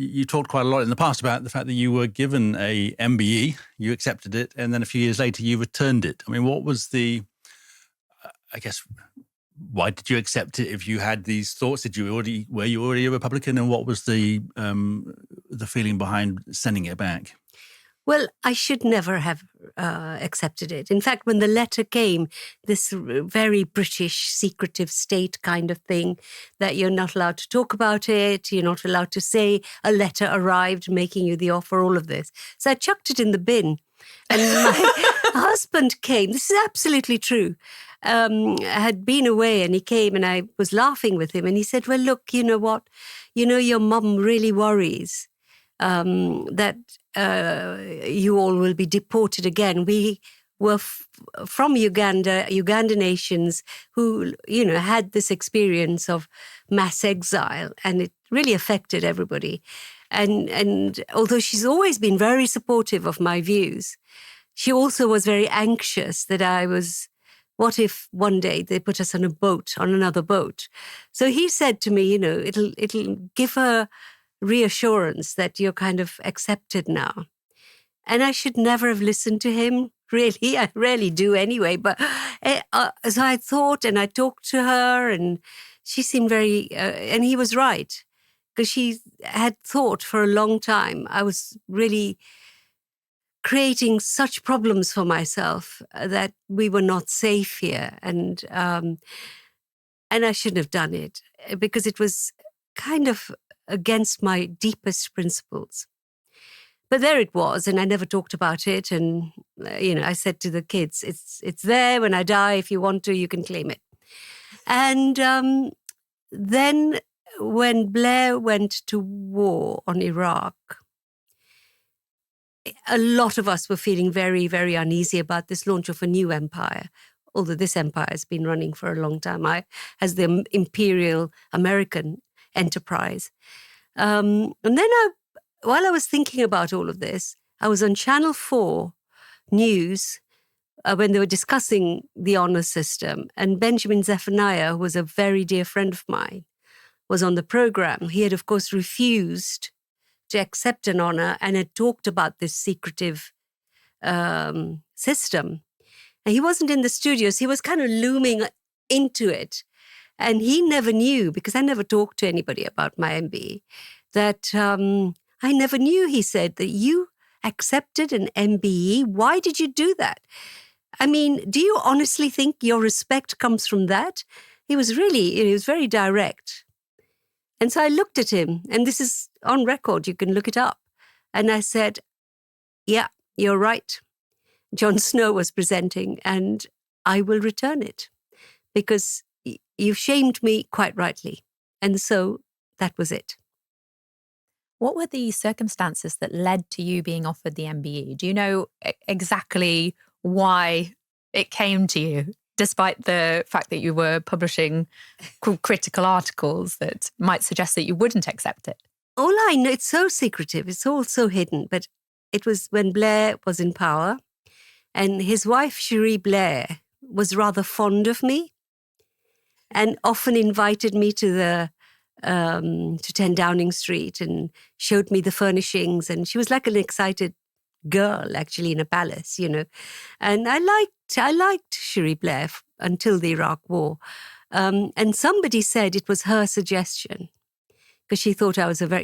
you talked quite a lot in the past about the fact that you were given a MBE, you accepted it, and then a few years later you returned it. I mean, what was I guess, why did you accept it if you had these thoughts? Were you already a Republican, and what was the feeling behind sending it back? Well, I should never have accepted it. In fact, when the letter came, this very British secretive state kind of thing, that you're not allowed to talk about it, you're not allowed to say a letter arrived making you the offer, all of this. So I chucked it in the bin. And my husband came, this is absolutely true, had been away, and he came and I was laughing with him, and he said, well, look, you know what? You know, your mum really worries that you all will be deported again. We were from Uganda, Ugandan nations who, you know, had this experience of mass exile, and it really affected everybody. And although she's always been very supportive of my views, she also was very anxious that what if one day they put us on another boat? So he said to me, you know, it'll give her reassurance that you're kind of accepted now. And I should never have listened to him, really. I rarely do anyway. But so I thought, and I talked to her, and she seemed very, and he was right, because she had thought for a long time I was really creating such problems for myself that we were not safe here. And I shouldn't have done it, because it was kind of against my deepest principles. But there it was, and I never talked about it. And, you know, I said to the kids, it's there. When I die, if you want to, you can claim it. And then when Blair went to war on Iraq, a lot of us were feeling very, very uneasy about this launch of a new empire, although this empire has been running for a long time, as the imperial American enterprise. And then while I was thinking about all of this, I was on Channel 4 News when they were discussing the honor system, and Benjamin Zephaniah, who was a very dear friend of mine, was on the program. He had, of course, refused to accept an honor and had talked about this secretive system. And he wasn't in the studios. He was kind of looming into it. And he never knew, because I never talked to anybody about my MBE, that I never knew, he said, that you accepted an MBE. Why did you do that? I mean, do you honestly think your respect comes from that? He was very direct. And so I looked at him, and this is on record, you can look it up. And I said, yeah, you're right. Jon Snow was presenting, and I will return it, because you've shamed me quite rightly. And so that was it. What were the circumstances that led to you being offered the MBE? Do you know exactly why it came to you, despite the fact that you were publishing critical articles that might suggest that you wouldn't accept it? All I know, it's so secretive, it's all so hidden, but it was when Blair was in power, and his wife, Cherie Blair, was rather fond of me and often invited me to 10 Downing Street and showed me the furnishings. And she was like an excited girl, actually, in a palace, you know. And I liked Cherie Blair until the Iraq War. And somebody said it was her suggestion, because she thought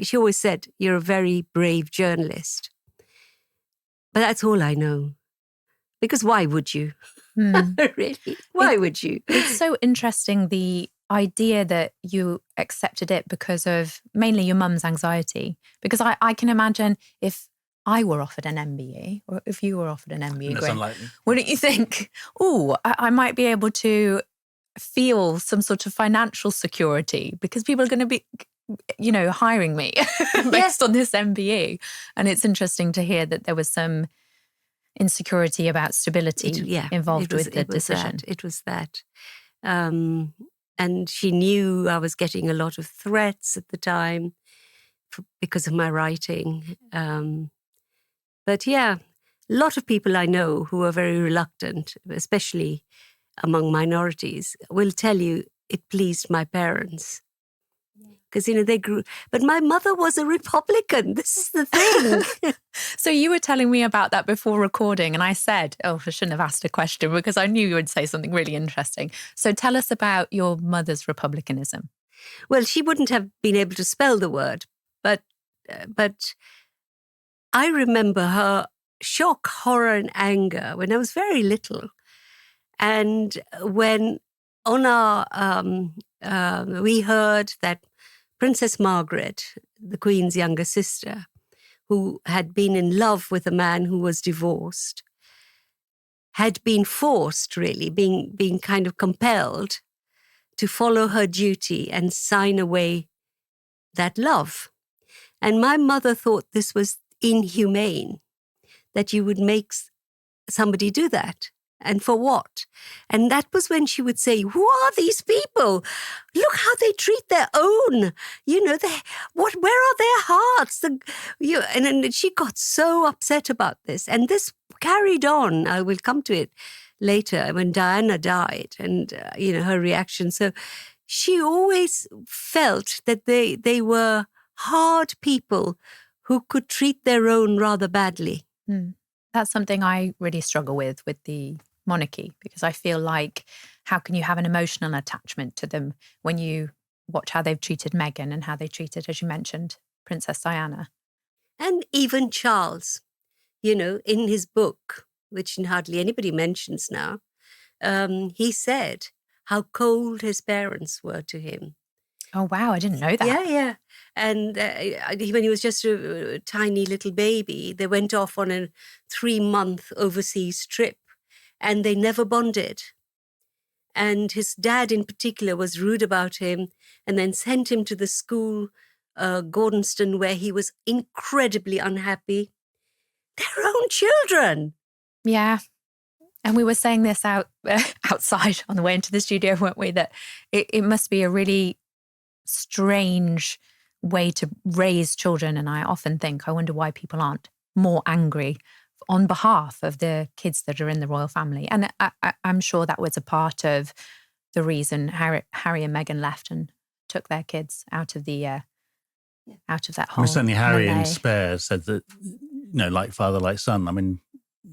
she always said, you're a very brave journalist. But that's all I know. Because why would you? Really? Why would you? It's so interesting, the idea that you accepted it because of mainly your mum's anxiety. Because I can imagine if I were offered an MBE, or if you were offered an MBE, that's unlikely. Wouldn't you think, I might be able to feel some sort of financial security because people are going to be, you know, hiring me based on this MBE. And it's interesting to hear that there was some insecurity about stability involved with the decision. It was that. And she knew I was getting a lot of threats at the time because of my writing. But yeah, a lot of people I know who are very reluctant, especially among minorities, will tell you it pleased my parents. because, they grew. But my mother was a Republican. This is the thing. So you were telling me about that before recording, and I said, I shouldn't have asked a question because I knew you would say something really interesting. So tell us about your mother's republicanism. Well, she wouldn't have been able to spell the word, but I remember her shock, horror, and anger when I was very little. And when on we heard that Princess Margaret, the Queen's younger sister, who had been in love with a man who was divorced, had been forced, really, being kind of compelled to follow her duty and sign away that love. And my mother thought this was inhumane, that you would make somebody do that. And for what? And that was when she would say, who are these people? Look how they treat their own. Where are their hearts? And she got so upset about this. And this carried on. I will come to it later when Diana died and, her reaction. So she always felt that they were hard people who could treat their own rather badly. That's something I really struggle with the monarchy, because I feel like, how can you have an emotional attachment to them when you watch how they've treated Meghan and how they treated, as you mentioned, Princess Diana? And even Charles, in his book, which hardly anybody mentions now, he said how cold his parents were to him. Oh, wow, I didn't know that. Yeah. And when he was just a tiny little baby, they went off on a 3-month overseas trip and they never bonded. And his dad in particular was rude about him and then sent him to the school, Gordonston, where he was incredibly unhappy. Their own children. Yeah. And we were saying this outside on the way into the studio, weren't we? That it must be a really strange way to raise children. And I often think, I wonder why people aren't more angry on behalf of the kids that are in the royal family. And I'm sure that was a part of the reason Harry and Meghan left and took their kids out of that whole. Certainly Harry melee. in Spare said that, like father, like son. I mean,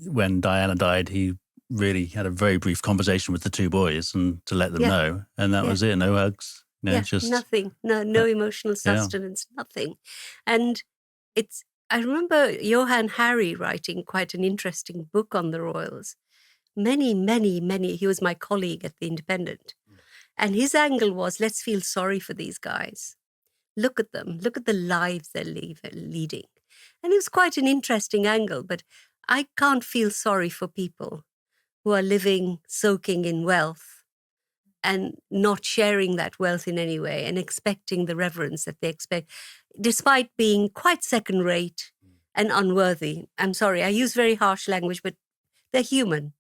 when Diana died, he really had a very brief conversation with the two boys and to let them know. And that was it. No hugs. Just nothing. No emotional sustenance, nothing. And I remember Johann Harry writing quite an interesting book on the royals. Many, he was my colleague at the Independent. And his angle was, let's feel sorry for these guys. Look at them. Look at the lives they're leading. And it was quite an interesting angle, but I can't feel sorry for people who are living, soaking in wealth and not sharing that wealth in any way and expecting the reverence that they expect, despite being quite second-rate and unworthy. I'm sorry, I use very harsh language, but they're human.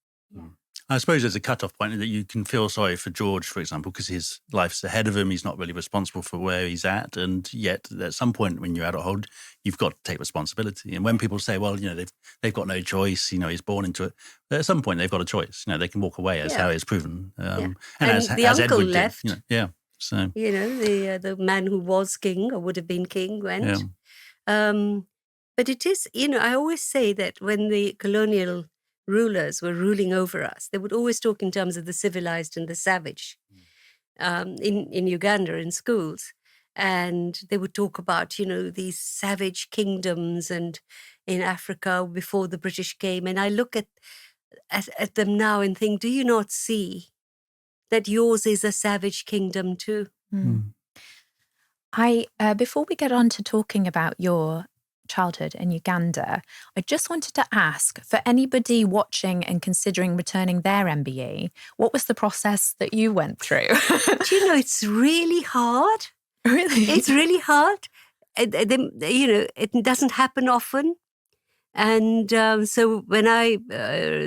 I suppose there's a cut-off point that you can feel sorry for George, for example, because his life's ahead of him. He's not really responsible for where he's at. And yet at some point when you're adulthood, you've got to take responsibility. And when people say, well, they've got no choice, he's born into it. But at some point they've got a choice. They can walk away, as Harry has proven. And as the uncle Edward left. Did, So the man who was king or would have been king went. But it is, I always say that when the colonial rulers were ruling over us, they would always talk in terms of the civilized and the savage in Uganda in schools. And they would talk about, these savage kingdoms and in Africa before the British came. And I look at them now and think, do you not see that yours is a savage kingdom too? Before we get on to talking about your childhood in Uganda, I just wanted to ask, for anybody watching and considering returning their MBE, what was the process that you went through? Do you know, it's really hard. Really? It's really hard. It doesn't happen often. And so when I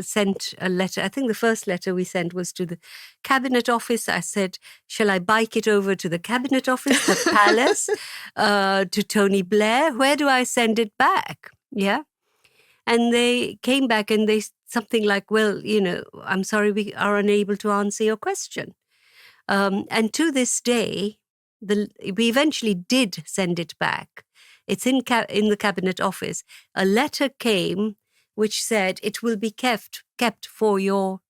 sent a letter, I think the first letter we sent was to the Cabinet Office. I said, shall I bike it over to the Cabinet Office, the Palace, to Tony Blair? Where do I send it back? Yeah. And they came back and they something like, well, I'm sorry, we are unable to answer your question. And to this day, we eventually did send it back. It's in the Cabinet Office. A letter came which said it will be kept for your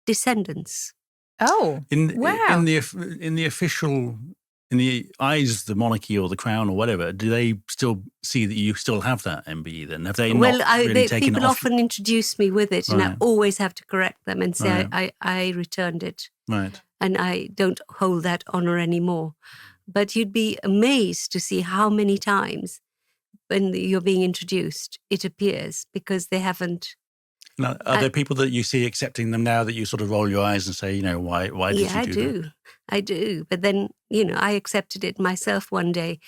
descendants. Oh, wow. In the official, in the eyes of the monarchy or the crown or whatever, do they still see that you still have that MBE then? Have they not really taken people it off? often introduce me with it, and I always have to correct them and say I returned it. Right. And I don't hold that honor anymore. But you'd be amazed to see how many times when you're being introduced, it appears, because they haven't. Now, are there people that you see accepting them now that you sort of roll your eyes and say, why did you do that? I do. But then, I accepted it myself one day